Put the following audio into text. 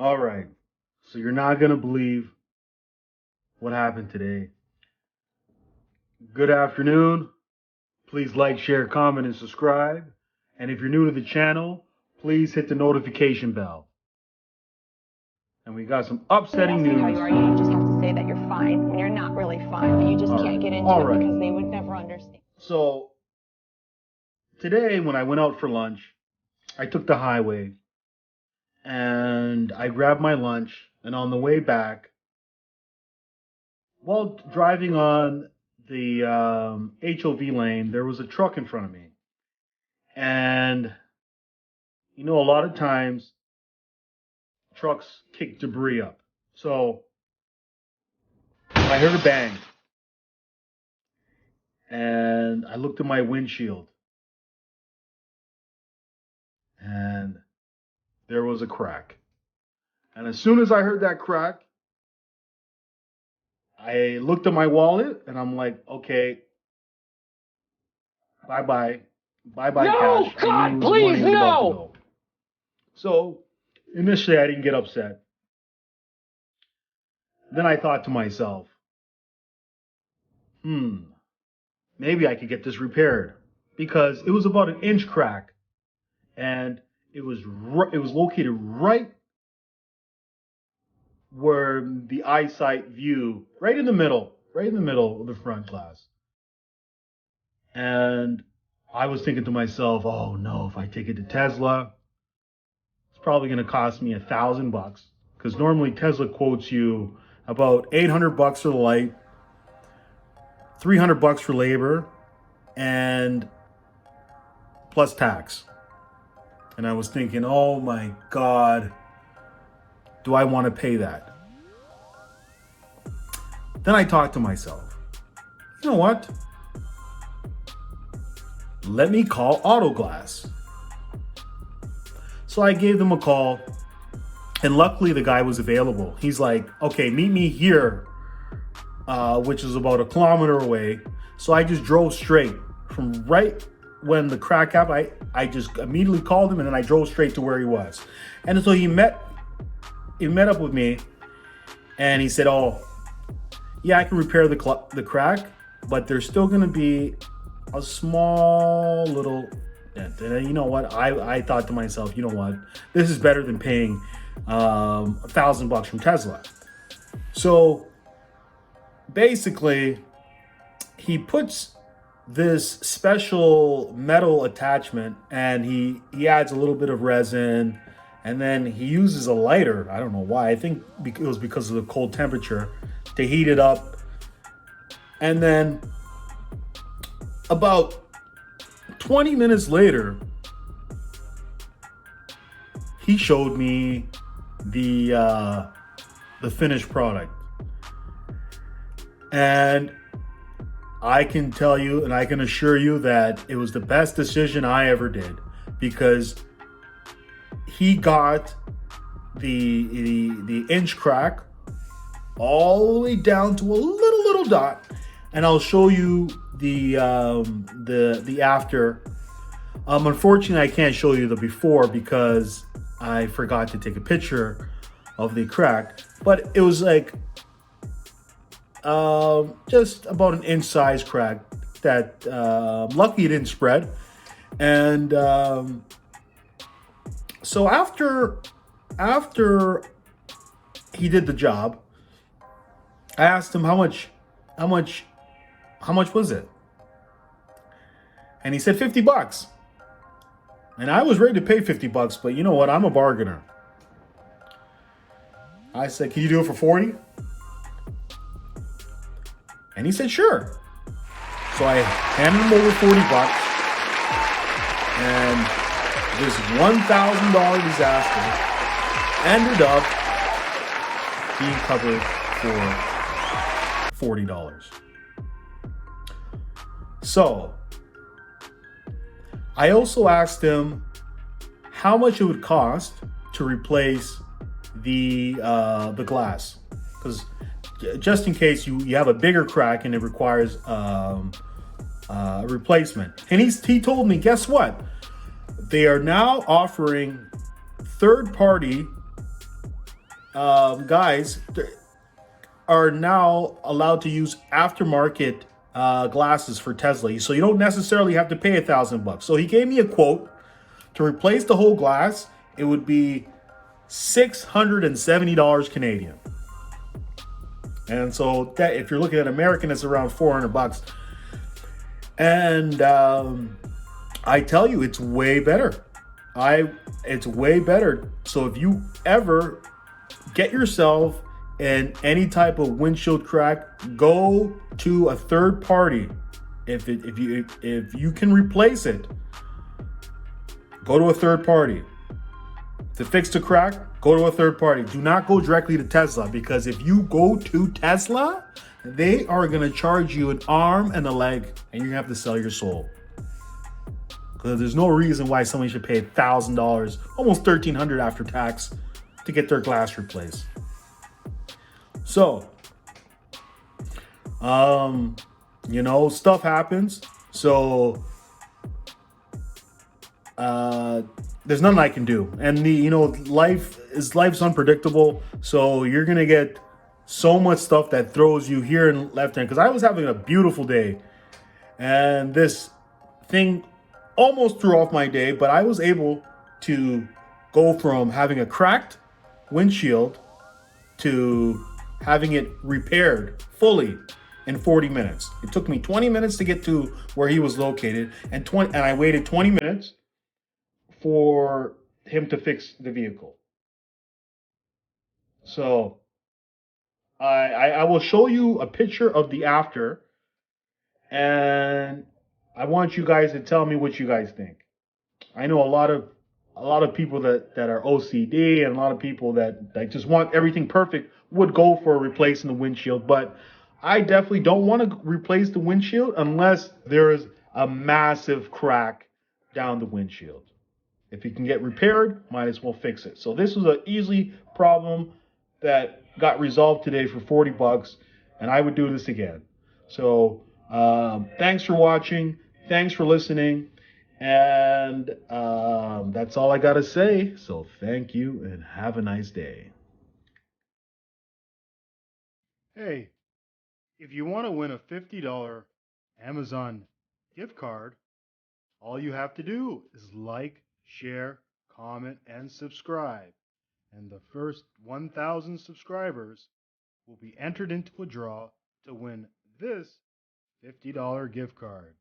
All right. So you're not going to believe what happened today. Good afternoon. Please like, share, comment, and subscribe. And if you're new to the channel, please hit the notification bell. And we got some upsetting news. How you are, you just have to say that you're fine when you're not really fine, but you just can't get into it because they would never understand. So today when I went out for lunch, I took the highway and I grabbed my lunch, and on the way back, while driving on the HOV lane, there was a truck in front of me. And you know, a lot of times trucks kick debris up. So I heard a bang. And I looked at my windshield. And there was a crack. And as soon as I heard that crack, I looked at my wallet and I'm like, okay, bye-bye. Bye-bye, no, cash. God, please, no! So initially I didn't get upset. Then I thought to myself, maybe I could get this repaired, because it was about an inch crack, and it was located right where the eyesight view, right in the middle of the front glass. And I was thinking to myself, oh no, if I take it to Tesla, it's probably going to cost me $1,000, because normally Tesla quotes you about $800 for the light, $300 for labor, and plus tax. And I was thinking, oh my God, do I want to pay that? Then I thought to myself, you know what? Let me call Auto Glass. So I gave them a call, and luckily the guy was available. He's like, okay, meet me here, which is about 1 kilometer away. So I just drove straight from right when the crack happened. I just immediately called him, and then I drove straight to where he was. And so he met up with me, and he said, oh, yeah, I can repair the crack, but there's still going to be a small little dent. And you know what? I thought to myself, you know what? This is better than paying $1,000 from Tesla. So basically, he puts this special metal attachment, and he adds a little bit of resin, and then he uses a lighter. I don't know why. I think it was because of the cold temperature, to heat it up. And then about 20 minutes later, he showed me the finished product. And I can tell you, and I can assure you, that it was the best decision I ever did, because he got the inch crack all the way down to a little dot, and I'll show you the after. Unfortunately, I can't show you the before because I forgot to take a picture of the crack, but it was like just about an inch size crack that lucky it didn't spread. And so after he did the job, I asked him how much was it? And he said $50. And I was ready to pay $50, but you know what? I'm a bargainer. I said, can you do it for 40? And he said, sure. So I handed him over $40, and this $1,000 disaster ended up being covered for $40. So I also asked him how much it would cost to replace the glass, because just in case you have a bigger crack and it requires a replacement. And he told me, guess what? They are now offering third-party guys are now allowed to use aftermarket glasses for Tesla, so you don't necessarily have to pay $1,000. So he gave me a quote to replace the whole glass. It would be $670 Canadian. And so that if you're looking at American, it's around $400. And I tell you, it's way better. It's way better. So if you ever get yourself in any type of windshield crack, go to a third party. If you can replace it, go to a third party. To fix the crack, go to a third party. Do not go directly to Tesla, because if you go to Tesla, they are going to charge you an arm and a leg, and you're going to have to sell your soul. Because there's no reason why somebody should pay $1,000, almost $1,300 after tax, to get their glass replaced. So, stuff happens. So, there's nothing I can do. And life's unpredictable. So you're gonna get so much stuff that throws you here and left hand. Because I was having a beautiful day, and this thing almost threw off my day, but I was able to go from having a cracked windshield to having it repaired fully in 40 minutes. It took me 20 minutes to get to where he was located, and I waited 20 minutes for him to fix the vehicle. So I will show you a picture of the after, and I want you guys to tell me what you guys think. I know a lot of people that are OCD, and a lot of people that just want everything perfect would go for replacing the windshield, but I definitely don't want to replace the windshield unless there is a massive crack down the windshield. If it can get repaired, might as well fix it. So this was an easy problem that got resolved today for $40, and I would do this again. So thanks for watching. Thanks for listening. And that's all I got to say. So thank you and have a nice day. Hey, if you want to win a $50 Amazon gift card, all you have to do is like, share, comment, and subscribe. And the first 1,000 subscribers will be entered into a draw to win this $50 gift card.